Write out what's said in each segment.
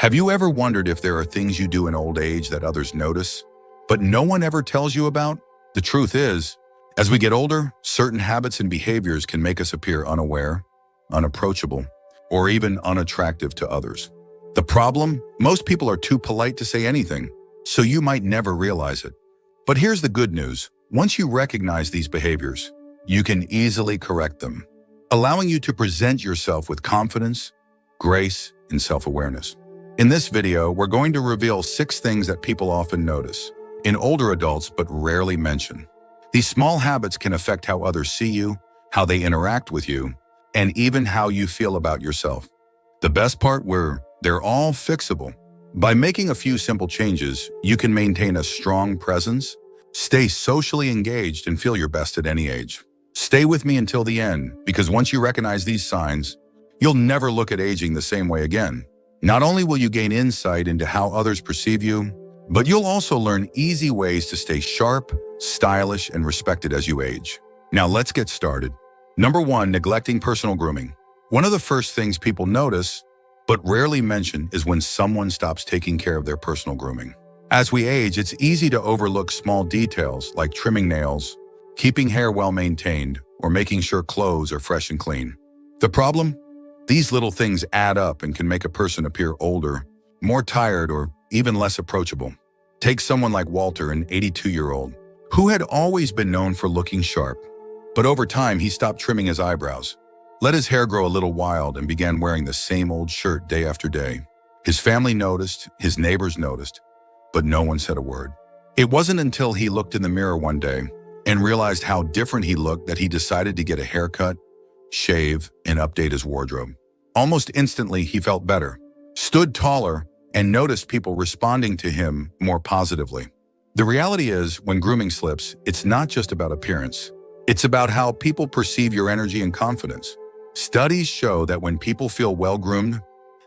Have you ever wondered if there are things you do in old age that others notice, but no one ever tells you about? The truth is, as we get older, certain habits and behaviors can make us appear unaware, unapproachable, or even unattractive to others. The problem? Most people are too polite to say anything, so you might never realize it. But here's the good news. Once you recognize these behaviors, you can easily correct them, allowing you to present yourself with confidence, grace, and self-awareness. In this video, we're going to reveal 6 things that people often notice in older adults but rarely mention. These small habits can affect how others see you, how they interact with you, and even how you feel about yourself. The best part, they're all fixable. By making a few simple changes, you can maintain a strong presence, stay socially engaged, and feel your best at any age. Stay with me until the end, because once you recognize these signs, you'll never look at aging the same way again. Not only will you gain insight into how others perceive you, but you'll also learn easy ways to stay sharp, stylish, and respected as you age. Now let's get started. Number 1, neglecting personal grooming. One of the first things people notice, but rarely mention, is when someone stops taking care of their personal grooming. As we age, it's easy to overlook small details like trimming nails, keeping hair well maintained, or making sure clothes are fresh and clean. The problem? These little things add up and can make a person appear older, more tired, or even less approachable. Take someone like Walter, an 82-year-old, who had always been known for looking sharp. But over time, he stopped trimming his eyebrows, let his hair grow a little wild, and began wearing the same old shirt day after day. His family noticed, his neighbors noticed, but no one said a word. It wasn't until he looked in the mirror one day and realized how different he looked that he decided to get a haircut, shave, and update his wardrobe. Almost instantly, he felt better, stood taller, and noticed people responding to him more positively. The reality is, when grooming slips, it's not just about appearance. It's about how people perceive your energy and confidence. Studies show that when people feel well-groomed,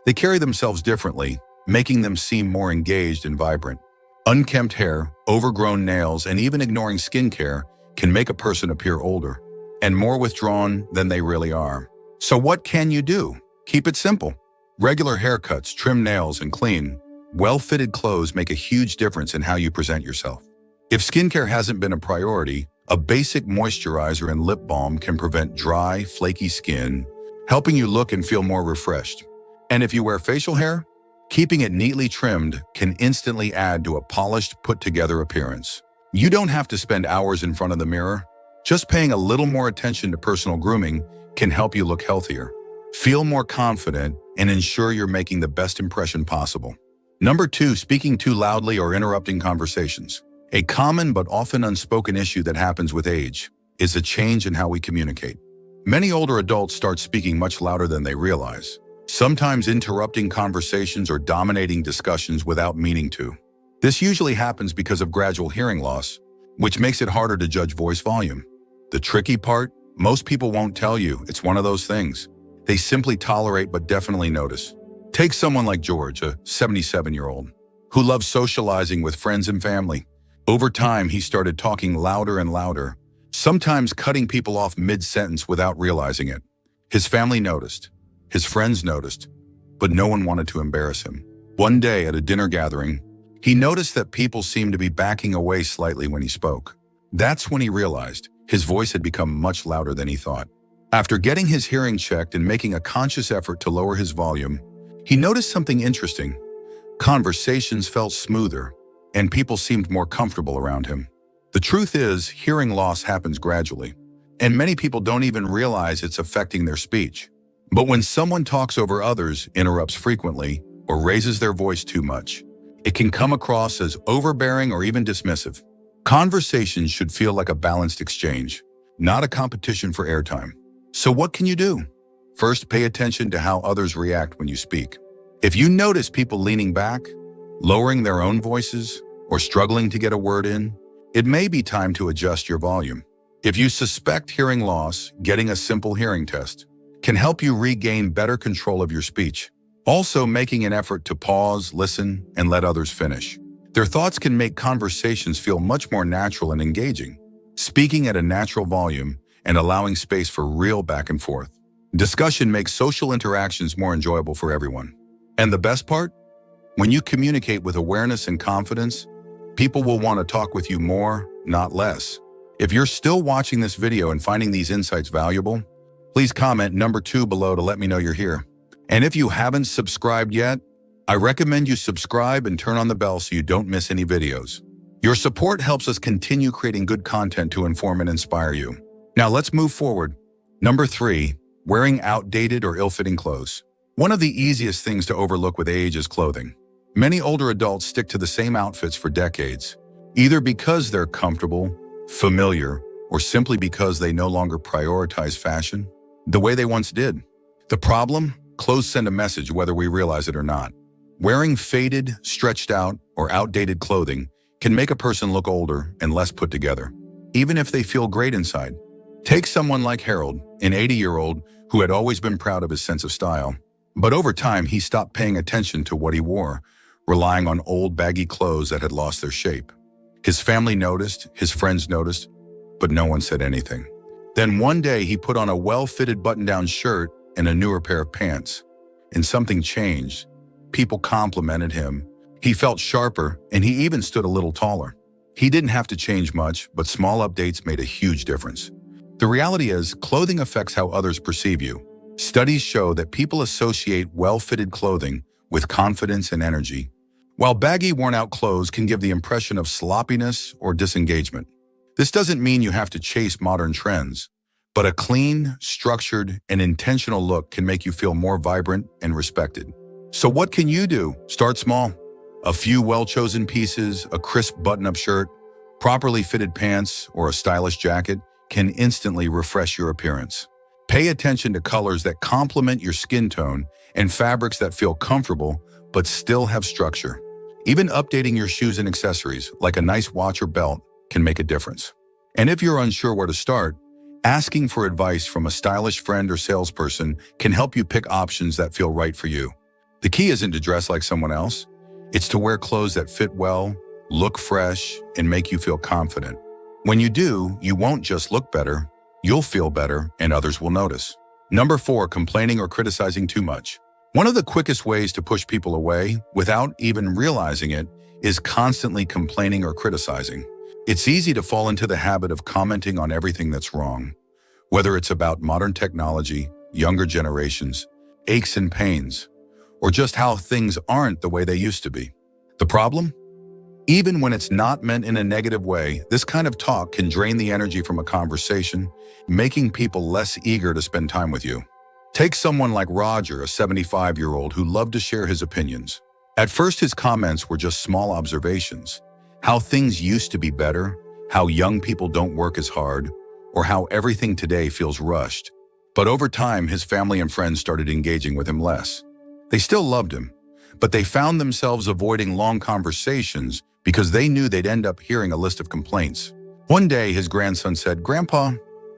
they carry themselves differently, making them seem more engaged and vibrant. Unkempt hair, overgrown nails, and even ignoring skincare can make a person appear older and more withdrawn than they really are. So what can you do? Keep it simple. Regular haircuts, trim nails, and clean, well-fitted clothes make a huge difference in how you present yourself. If skincare hasn't been a priority, a basic moisturizer and lip balm can prevent dry, flaky skin, helping you look and feel more refreshed. And if you wear facial hair, keeping it neatly trimmed can instantly add to a polished, put-together appearance. You don't have to spend hours in front of the mirror. Just paying a little more attention to personal grooming can help you look healthier, feel more confident, and ensure you're making the best impression possible. Number 2, speaking too loudly or interrupting conversations. A common but often unspoken issue that happens with age is a change in how we communicate. Many older adults start speaking much louder than they realize, sometimes interrupting conversations or dominating discussions without meaning to. This usually happens because of gradual hearing loss, which makes it harder to judge voice volume. The tricky part? Most people won't tell you. It's one of those things. They simply tolerate but definitely notice. Take someone like George, a 77-year-old, who loves socializing with friends and family. Over time, he started talking louder and louder, sometimes cutting people off mid-sentence without realizing it. His family noticed, his friends noticed, but no one wanted to embarrass him. One day at a dinner gathering, he noticed that people seemed to be backing away slightly when he spoke. That's when he realized his voice had become much louder than he thought. After getting his hearing checked and making a conscious effort to lower his volume, he noticed something interesting. Conversations felt smoother, and people seemed more comfortable around him. The truth is, hearing loss happens gradually, and many people don't even realize it's affecting their speech. But when someone talks over others, interrupts frequently, or raises their voice too much, it can come across as overbearing or even dismissive. Conversations should feel like a balanced exchange, not a competition for airtime. So what can you do? First, pay attention to how others react when you speak. If you notice people leaning back, lowering their own voices, or struggling to get a word in, it may be time to adjust your volume. If you suspect hearing loss, getting a simple hearing test can help you regain better control of your speech. Also, making an effort to pause, listen, and let others finish. Their thoughts can make conversations feel much more natural and engaging. Speaking at a natural volume and allowing space for real back and forth. Discussion makes social interactions more enjoyable for everyone. And the best part? When you communicate with awareness and confidence, people will want to talk with you more, not less. If you're still watching this video and finding these insights valuable, please comment number 2 below to let me know you're here. And if you haven't subscribed yet, I recommend you subscribe and turn on the bell so you don't miss any videos. Your support helps us continue creating good content to inform and inspire you. Now let's move forward. Number 3, wearing outdated or ill-fitting clothes. One of the easiest things to overlook with age is clothing. Many older adults stick to the same outfits for decades, either because they're comfortable, familiar, or simply because they no longer prioritize fashion the way they once did. The problem? Clothes send a message whether we realize it or not. Wearing faded, stretched out, or outdated clothing can make a person look older and less put together, even if they feel great inside. Take someone like Harold, an 80-year-old who had always been proud of his sense of style. But over time, he stopped paying attention to what he wore, relying on old baggy clothes that had lost their shape. His family noticed, his friends noticed, but no one said anything. Then one day he put on a well-fitted button-down shirt and a newer pair of pants, and something changed. People complimented him. He felt sharper, and he even stood a little taller. He didn't have to change much, but small updates made a huge difference. The reality is, clothing affects how others perceive you. Studies show that people associate well-fitted clothing with confidence and energy, while baggy, worn-out clothes can give the impression of sloppiness or disengagement. This doesn't mean you have to chase modern trends, but a clean, structured, and intentional look can make you feel more vibrant and respected. So what can you do? Start small. A few well-chosen pieces, a crisp button-up shirt, properly fitted pants, or a stylish jacket can instantly refresh your appearance. Pay attention to colors that complement your skin tone and fabrics that feel comfortable but still have structure. Even updating your shoes and accessories, like a nice watch or belt, can make a difference. And if you're unsure where to start, asking for advice from a stylish friend or salesperson can help you pick options that feel right for you. The key isn't to dress like someone else. It's to wear clothes that fit well, look fresh, and make you feel confident. When you do, you won't just look better, you'll feel better, and others will notice. Number 4, complaining or criticizing too much. One of the quickest ways to push people away, without even realizing it, is constantly complaining or criticizing. It's easy to fall into the habit of commenting on everything that's wrong, whether it's about modern technology, younger generations, aches and pains, or just how things aren't the way they used to be. The problem? Even when it's not meant in a negative way, this kind of talk can drain the energy from a conversation, making people less eager to spend time with you. Take someone like Roger, a 75-year-old who loved to share his opinions. At first, his comments were just small observations, how things used to be better, how young people don't work as hard, or how everything today feels rushed. But over time, his family and friends started engaging with him less. They still loved him, but they found themselves avoiding long conversations because they knew they'd end up hearing a list of complaints. One day, his grandson said, "Grandpa,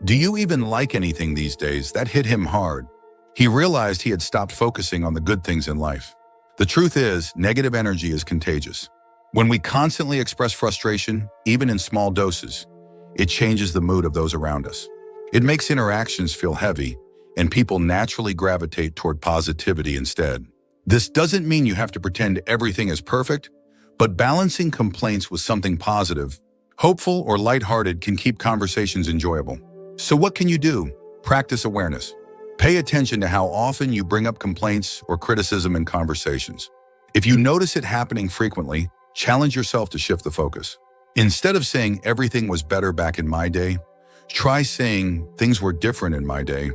do you even like anything these days?" That hit him hard. He realized he had stopped focusing on the good things in life. The truth is, negative energy is contagious. When we constantly express frustration, even in small doses, it changes the mood of those around us. It makes interactions feel heavy, and people naturally gravitate toward positivity instead. This doesn't mean you have to pretend everything is perfect, but balancing complaints with something positive, hopeful, or lighthearted can keep conversations enjoyable. So what can you do? Practice awareness. Pay attention to how often you bring up complaints or criticism in conversations. If you notice it happening frequently, challenge yourself to shift the focus. Instead of saying everything was better back in my day, try saying things were different in my day,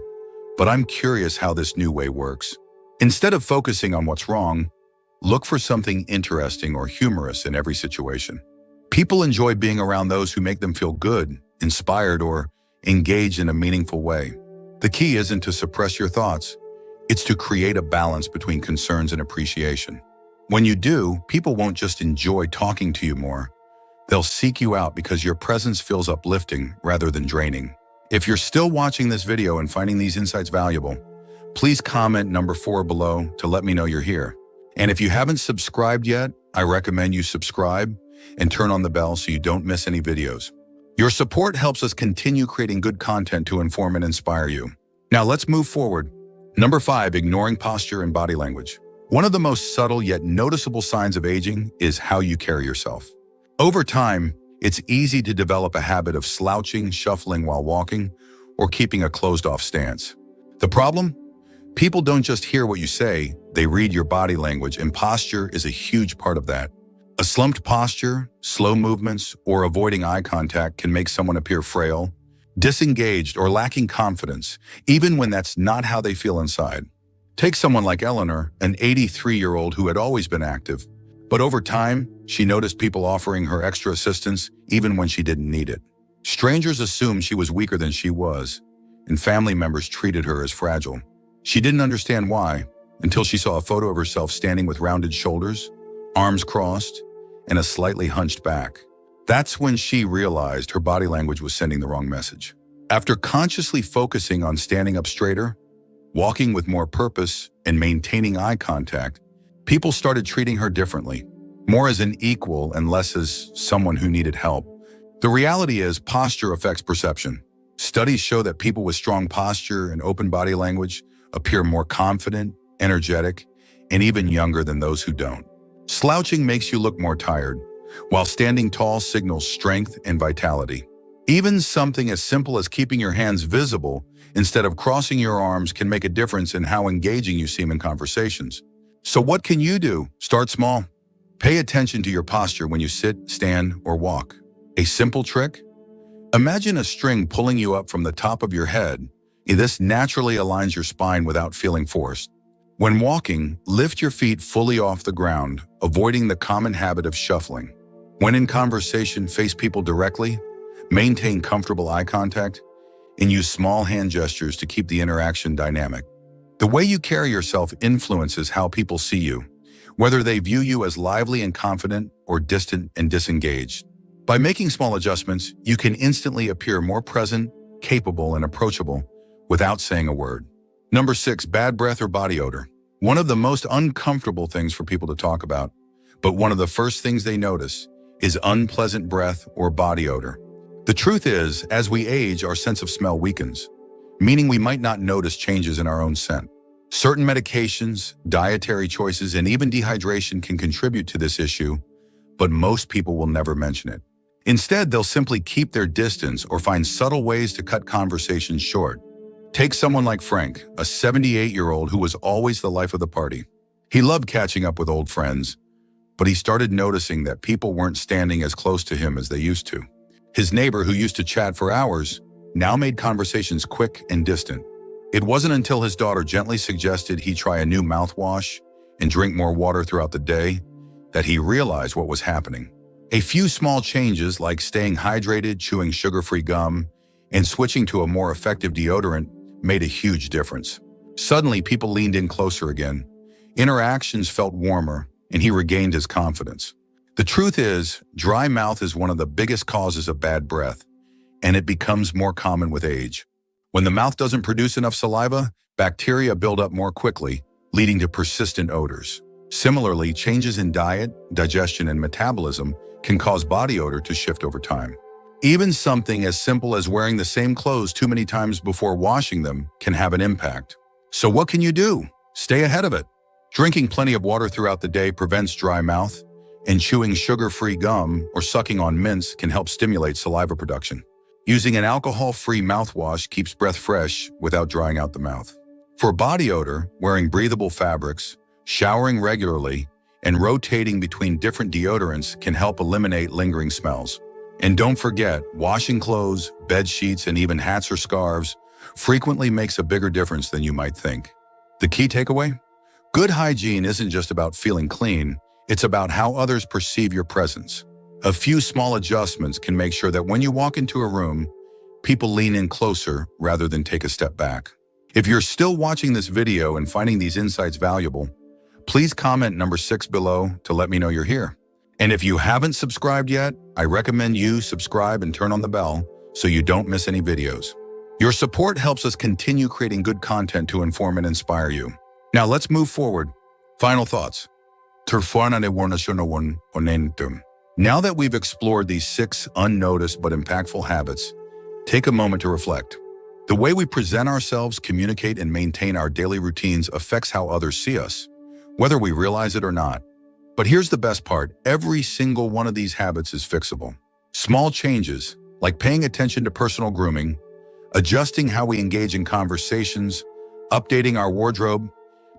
but I'm curious how this new way works. Instead of focusing on what's wrong, look for something interesting or humorous in every situation. People enjoy being around those who make them feel good, inspired, or engaged in a meaningful way. The key isn't to suppress your thoughts. It's to create a balance between concerns and appreciation. When you do, people won't just enjoy talking to you more. They'll seek you out because your presence feels uplifting rather than draining. If you're still watching this video and finding these insights valuable, please comment number 4 below to let me know you're here. And if you haven't subscribed yet, I recommend you subscribe and turn on the bell so you don't miss any videos. Your support helps us continue creating good content to inform and inspire you. Now let's move forward. Number 5, ignoring posture and body language. One of the most subtle yet noticeable signs of aging is how you carry yourself. Over time, it's easy to develop a habit of slouching, shuffling while walking, or keeping a closed-off stance. The problem? People don't just hear what you say, they read your body language, and posture is a huge part of that. A slumped posture, slow movements, or avoiding eye contact can make someone appear frail, disengaged, or lacking confidence, even when that's not how they feel inside. Take someone like Eleanor, an 83-year-old who had always been active, but over time, she noticed people offering her extra assistance even when she didn't need it. Strangers assumed she was weaker than she was, and family members treated her as fragile. She didn't understand why until she saw a photo of herself standing with rounded shoulders, arms crossed, and a slightly hunched back. That's when she realized her body language was sending the wrong message. After consciously focusing on standing up straighter, walking with more purpose, and maintaining eye contact, people started treating her differently, more as an equal and less as someone who needed help. The reality is, posture affects perception. Studies show that people with strong posture and open body language appear more confident, energetic, and even younger than those who don't. Slouching makes you look more tired, while standing tall signals strength and vitality. Even something as simple as keeping your hands visible instead of crossing your arms can make a difference in how engaging you seem in conversations. So what can you do? Start small. Pay attention to your posture when you sit, stand, or walk. A simple trick? Imagine a string pulling you up from the top of your head. This naturally aligns your spine without feeling forced. When walking, lift your feet fully off the ground, avoiding the common habit of shuffling. When in conversation, face people directly, maintain comfortable eye contact, and use small hand gestures to keep the interaction dynamic. The way you carry yourself influences how people see you, whether they view you as lively and confident or distant and disengaged. By making small adjustments, you can instantly appear more present, capable, and approachable without saying a word. Number 6, bad breath or body odor. One of the most uncomfortable things for people to talk about, but one of the first things they notice, is unpleasant breath or body odor. The truth is, as we age, our sense of smell weakens, meaning we might not notice changes in our own scent. Certain medications, dietary choices, and even dehydration can contribute to this issue, but most people will never mention it. Instead, they'll simply keep their distance or find subtle ways to cut conversations short. Take someone like Frank, a 78-year-old who was always the life of the party. He loved catching up with old friends, but he started noticing that people weren't standing as close to him as they used to. His neighbor, who used to chat for hours, now made conversations quick and distant. It wasn't until his daughter gently suggested he try a new mouthwash and drink more water throughout the day that he realized what was happening. A few small changes like staying hydrated, chewing sugar-free gum, and switching to a more effective deodorant made a huge difference. Suddenly, people leaned in closer again. Interactions felt warmer, and he regained his confidence. The truth is, dry mouth is one of the biggest causes of bad breath, and it becomes more common with age. When the mouth doesn't produce enough saliva, bacteria build up more quickly, leading to persistent odors. Similarly, changes in diet, digestion, and metabolism can cause body odor to shift over time. Even something as simple as wearing the same clothes too many times before washing them can have an impact. So what can you do? Stay ahead of it. Drinking plenty of water throughout the day prevents dry mouth, and chewing sugar-free gum or sucking on mints can help stimulate saliva production. Using an alcohol-free mouthwash keeps breath fresh without drying out the mouth. For body odor, wearing breathable fabrics, showering regularly, and rotating between different deodorants can help eliminate lingering smells. And don't forget, washing clothes, bed sheets, and even hats or scarves frequently makes a bigger difference than you might think. The key takeaway? Good hygiene isn't just about feeling clean, it's about how others perceive your presence. A few small adjustments can make sure that when you walk into a room, people lean in closer rather than take a step back. If you're still watching this video and finding these insights valuable, please comment number 6 below to let me know you're here. And if you haven't subscribed yet, I recommend you subscribe and turn on the bell so you don't miss any videos. Your support helps us continue creating good content to inform and inspire you. Now let's move forward. Final thoughts. Now that we've explored these 6 unnoticed but impactful habits, take a moment to reflect. The way we present ourselves, communicate, and maintain our daily routines affects how others see us, whether we realize it or not. But here's the best part. Every single one of these habits is fixable. Small changes, like paying attention to personal grooming, adjusting how we engage in conversations, updating our wardrobe,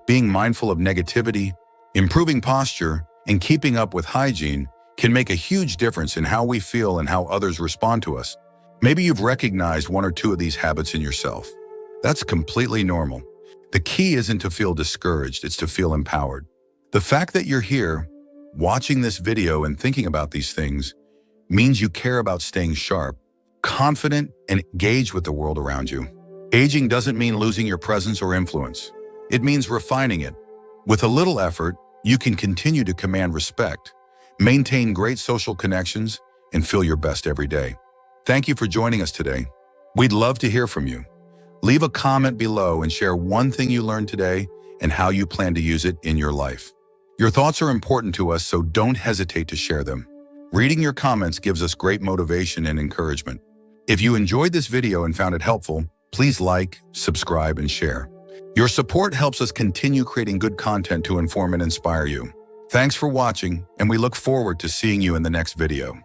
being mindful of negativity, improving posture, and keeping up with hygiene can make a huge difference in how we feel and how others respond to us. Maybe you've recognized one or two of these habits in yourself. That's completely normal. The key isn't to feel discouraged, it's to feel empowered. The fact that you're here, watching this video and thinking about these things, means you care about staying sharp, confident, and engaged with the world around you. Aging doesn't mean losing your presence or influence. It means refining it. With a little effort, you can continue to command respect, maintain great social connections, and feel your best every day. Thank you for joining us today. We'd love to hear from you. Leave a comment below and share one thing you learned today and how you plan to use it in your life. Your thoughts are important to us, so don't hesitate to share them. Reading your comments gives us great motivation and encouragement. If you enjoyed this video and found it helpful, please like, subscribe, and share. Your support helps us continue creating good content to inform and inspire you. Thanks for watching, and we look forward to seeing you in the next video.